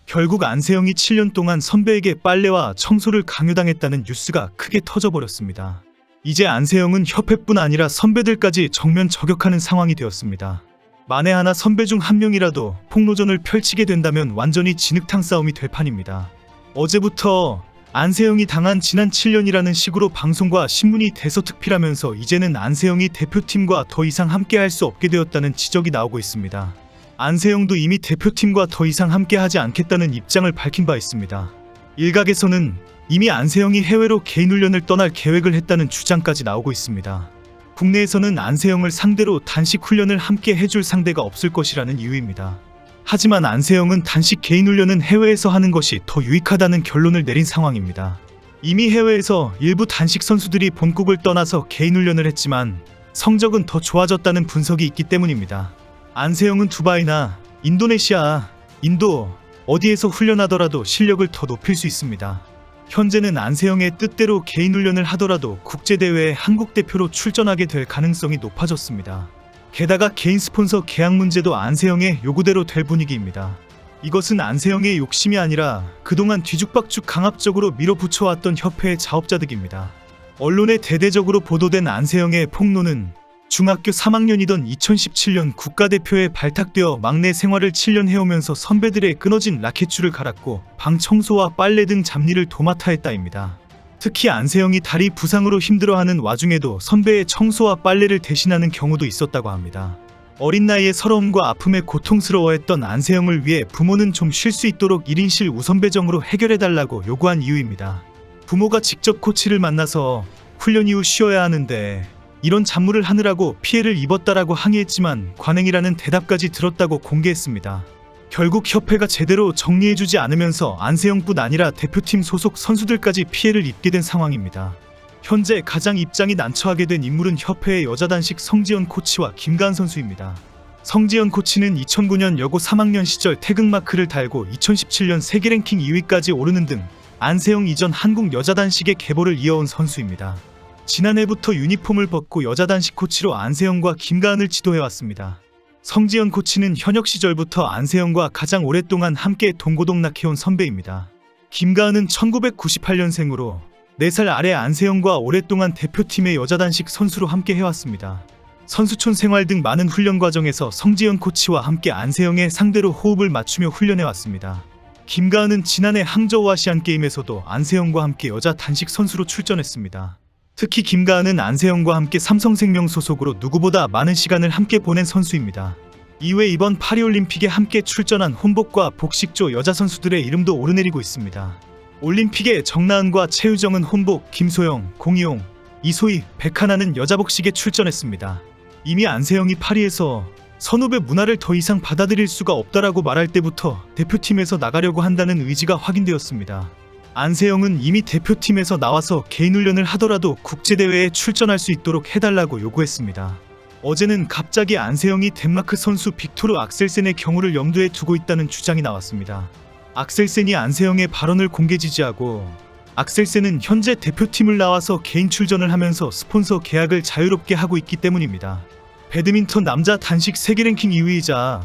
결국 안세영이 7년 동안 선배에게 빨래와 청소를 강요당했다는 뉴스가 크게 터져버렸습니다. 이제 안세영은 협회뿐 아니라 선배들까지 정면 저격하는 상황이 되었습니다. 만에 하나 선배 중 한 명이라도 폭로전을 펼치게 된다면 완전히 진흙탕 싸움이 될 판입니다. 어제부터 안세영이 당한 지난 7년이라는 식으로 방송과 신문이 대서특필하면서 이제는 안세영이 대표팀과 더 이상 함께할 수 없게 되었다는 지적이 나오고 있습니다. 안세영도 이미 대표팀과 더 이상 함께하지 않겠다는 입장을 밝힌 바 있습니다. 일각에서는 이미 안세영이 해외로 개인 훈련을 떠날 계획을 했다는 주장까지 나오고 있습니다. 국내에서는 안세영을 상대로 단식 훈련을 함께 해줄 상대가 없을 것이라는 이유입니다. 하지만 안세영은 단식 개인 훈련은 해외에서 하는 것이 더 유익하다는 결론을 내린 상황입니다. 이미 해외에서 일부 단식 선수들이 본국을 떠나서 개인 훈련을 했지만 성적은 더 좋아졌다는 분석이 있기 때문입니다. 안세영은 두바이나 인도네시아, 인도 어디에서 훈련하더라도 실력을 더 높일 수 있습니다. 현재는 안세영의 뜻대로 개인 훈련을 하더라도 국제대회에 한국 대표로 출전하게 될 가능성이 높아졌습니다. 게다가 개인 스폰서 계약 문제도 안세영의 요구대로 될 분위기입니다. 이것은 안세영의 욕심이 아니라 그동안 뒤죽박죽 강압적으로 밀어붙여왔던 협회의 자업자득입니다. 언론에 대대적으로 보도된 안세영의 폭로는 중학교 3학년이던 2017년 국가대표에 발탁되어 막내 생활을 7년 해오면서 선배들의 끊어진 라켓줄을 갈았고 방 청소와 빨래 등 잡일을 도맡아 했다입니다. 특히 안세영이 다리 부상으로 힘들어하는 와중에도 선배의 청소와 빨래를 대신하는 경우도 있었다고 합니다. 어린 나이에 서러움과 아픔에 고통스러워했던 안세영을 위해 부모는 좀 쉴 수 있도록 1인실 우선배정으로 해결해달라고 요구한 이유입니다. 부모가 직접 코치를 만나서 훈련 이후 쉬어야 하는데 이런 잡무를 하느라고 피해를 입었다라고 항의했지만 관행이라는 대답까지 들었다고 공개했습니다. 결국 협회가 제대로 정리해주지 않으면서 안세영뿐 아니라 대표팀 소속 선수들까지 피해를 입게 된 상황입니다. 현재 가장 입장이 난처하게 된 인물은 협회의 여자단식 성지연 코치와 김가은 선수입니다. 성지연 코치는 2009년 여고 3학년 시절 태극마크를 달고 2017년 세계 랭킹 2위까지 오르는 등 안세영 이전 한국 여자단식의 계보를 이어온 선수입니다. 지난해부터 유니폼을 벗고 여자단식 코치로 안세영과 김가은을 지도해왔습니다. 성지연 코치는 현역 시절부터 안세영과 가장 오랫동안 함께 동고동락해온 선배입니다. 김가은은 1998년생으로 4살 아래 안세영과 오랫동안 대표팀의 여자단식 선수로 함께 해왔습니다. 선수촌 생활 등 많은 훈련 과정에서 성지연 코치와 함께 안세영의 상대로 호흡을 맞추며 훈련해왔습니다. 김가은은 지난해 항저우 아시안게임에서도 안세영과 함께 여자 단식 선수로 출전했습니다. 특히 김가은은 안세영과 함께 삼성생명 소속으로 누구보다 많은 시간을 함께 보낸 선수입니다. 이외 이번 파리올림픽에 함께 출전한 혼복과 복식조 여자 선수들의 이름도 오르내리고 있습니다. 올림픽에 정나은과 최유정은 혼복, 김소영, 공이용, 이소희, 백하나는 여자 복식에 출전했습니다. 이미 안세영이 파리에서 선후배 문화를 더 이상 받아들일 수가 없다라고 말할 때부터 대표팀에서 나가려고 한다는 의지가 확인되었습니다. 안세영은 이미 대표팀에서 나와서 개인 훈련을 하더라도 국제대회에 출전할 수 있도록 해달라고 요구했습니다. 어제는 갑자기 안세영이 덴마크 선수 빅토르 악셀센의 경우를 염두에 두고 있다는 주장이 나왔습니다. 악셀센이 안세영의 발언을 공개 지지하고 악셀센은 현재 대표팀을 나와서 개인 출전을 하면서 스폰서 계약을 자유롭게 하고 있기 때문입니다. 배드민턴 남자 단식 세계 랭킹 2위이자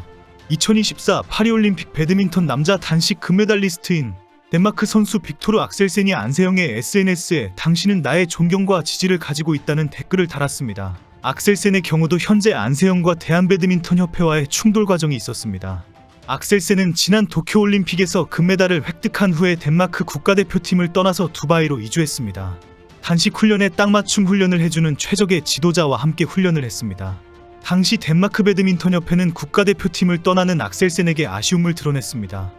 2024 파리올림픽 배드민턴 남자 단식 금메달리스트인 덴마크 선수 빅토르 악셀센이 안세영의 SNS에 당신은 나의 존경과 지지를 가지고 있다는 댓글을 달았습니다. 악셀센의 경우도 현재 안세영과 대한배드민턴협회와의 충돌 과정이 있었습니다. 악셀센은 지난 도쿄올림픽에서 금메달을 획득한 후에 덴마크 국가대표팀을 떠나서 두바이로 이주했습니다. 단식 훈련에 딱 맞춤 훈련을 해주는 최적의 지도자와 함께 훈련을 했습니다. 당시 덴마크 배드민턴협회는 국가대표팀을 떠나는 악셀센에게 아쉬움을 드러냈습니다.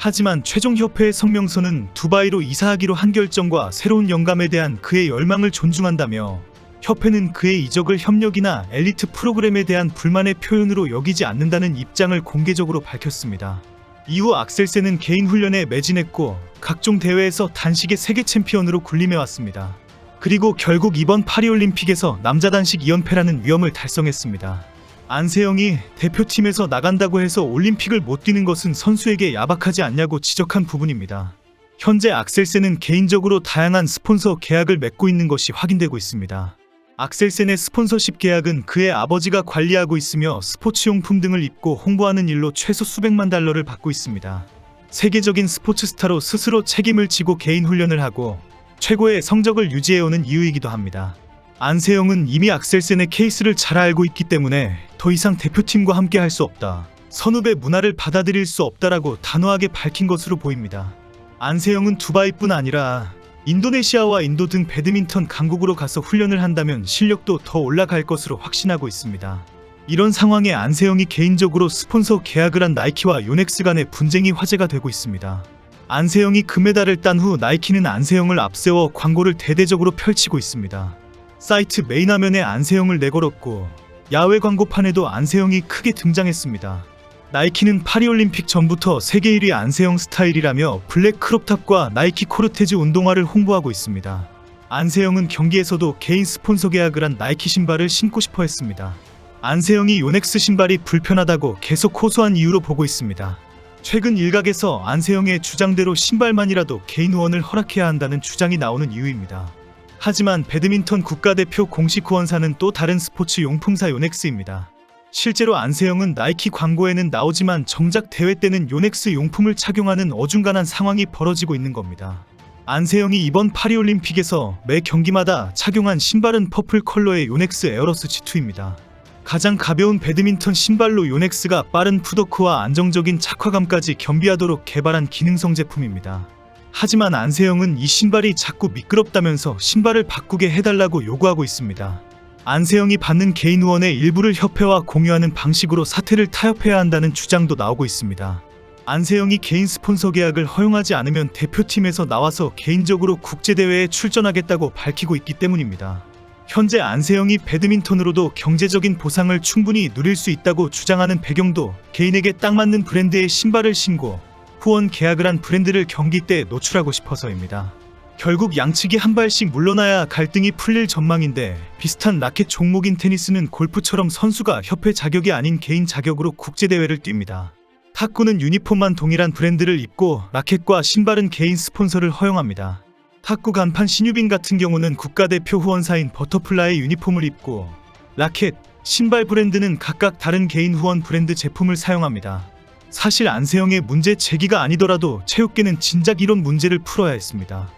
하지만 최종 협회의 성명서는 두바이로 이사하기로 한 결정과 새로운 영감에 대한 그의 열망을 존중한다며 협회는 그의 이적을 협력이나 엘리트 프로그램에 대한 불만의 표현으로 여기지 않는다는 입장을 공개적으로 밝혔습니다. 이후 악셀센은 개인 훈련에 매진했고 각종 대회에서 단식의 세계 챔피언으로 군림해왔습니다. 그리고 결국 이번 파리올림픽에서 남자 단식 2연패라는 위험을 달성했습니다. 안세영이 대표팀에서 나간다고 해서 올림픽을 못 뛰는 것은 선수에게 야박하지 않냐고 지적한 부분입니다. 현재 악셀센은 개인적으로 다양한 스폰서 계약을 맺고 있는 것이 확인되고 있습니다. 악셀센의 스폰서십 계약은 그의 아버지가 관리하고 있으며 스포츠용품 등을 입고 홍보하는 일로 최소 수백만 달러를 받고 있습니다. 세계적인 스포츠 스타로 스스로 책임을 지고 개인 훈련을 하고 최고의 성적을 유지해오는 이유이기도 합니다. 안세영은 이미 악셀센의 케이스를 잘 알고 있기 때문에 더 이상 대표팀과 함께 할 수 없다, 선후배 문화를 받아들일 수 없다라고 단호하게 밝힌 것으로 보입니다. 안세영은 두바이뿐 아니라 인도네시아와 인도 등 배드민턴 강국으로 가서 훈련을 한다면 실력도 더 올라갈 것으로 확신하고 있습니다. 이런 상황에 안세영이 개인적으로 스폰서 계약을 한 나이키와 요넥스 간의 분쟁이 화제가 되고 있습니다. 안세영이 금메달을 딴 후 나이키는 안세영을 앞세워 광고를 대대적으로 펼치고 있습니다. 사이트 메인 화면에 안세영을 내걸었고 야외 광고판에도 안세영이 크게 등장했습니다. 나이키는 파리올림픽 전부터 세계 1위 안세영 스타일이라며 블랙 크롭탑과 나이키 코르테즈 운동화를 홍보하고 있습니다. 안세영은 경기에서도 개인 스폰서 계약을 한 나이키 신발을 신고 싶어 했습니다. 안세영이 요넥스 신발이 불편하다고 계속 호소한 이유로 보고 있습니다. 최근 일각에서 안세영의 주장대로 신발만이라도 개인 후원을 허락해야 한다는 주장이 나오는 이유입니다. 하지만 배드민턴 국가대표 공식 후원사는 또 다른 스포츠 용품사 요넥스입니다. 실제로 안세영은 나이키 광고에는 나오지만 정작 대회 때는 요넥스 용품을 착용하는 어중간한 상황이 벌어지고 있는 겁니다. 안세영이 이번 파리올림픽에서 매 경기마다 착용한 신발은 퍼플 컬러의 요넥스 에어러스 G2입니다. 가장 가벼운 배드민턴 신발로 요넥스가 빠른 풋워크와 안정적인 착화감까지 겸비하도록 개발한 기능성 제품입니다. 하지만 안세영은 이 신발이 자꾸 미끄럽다면서 신발을 바꾸게 해달라고 요구하고 있습니다. 안세영이 받는 개인 후원의 일부를 협회와 공유하는 방식으로 사태를 타협해야 한다는 주장도 나오고 있습니다. 안세영이 개인 스폰서 계약을 허용하지 않으면 대표팀에서 나와서 개인적으로 국제대회에 출전하겠다고 밝히고 있기 때문입니다. 현재 안세영이 배드민턴으로도 경제적인 보상을 충분히 누릴 수 있다고 주장하는 배경도 개인에게 딱 맞는 브랜드의 신발을 신고 후원 계약을 한 브랜드를 경기 때 노출하고 싶어서입니다. 결국 양측이 한 발씩 물러나야 갈등이 풀릴 전망인데, 비슷한 라켓 종목인 테니스는 골프처럼 선수가 협회 자격이 아닌 개인 자격으로 국제대회를 뜁니다. 탁구는 유니폼만 동일한 브랜드를 입고 라켓과 신발은 개인 스폰서를 허용합니다. 탁구 간판 신유빈 같은 경우는 국가대표 후원사인 버터플라이 유니폼을 입고 라켓, 신발 브랜드는 각각 다른 개인 후원 브랜드 제품을 사용합니다. 사실 안세영의 문제 제기가 아니더라도 체육계는 진작 이런 문제를 풀어야 했습니다.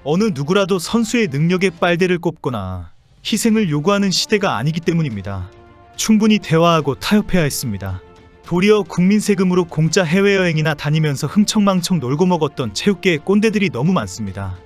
어느 누구라도 선수의 능력에 빨대를 꼽거나 희생을 요구하는 시대가 아니기 때문입니다. 충분히 대화하고 타협해야 했습니다. 도리어 국민 세금으로 공짜 해외여행이나 다니면서 흥청망청 놀고 먹었던 체육계의 꼰대들이 너무 많습니다.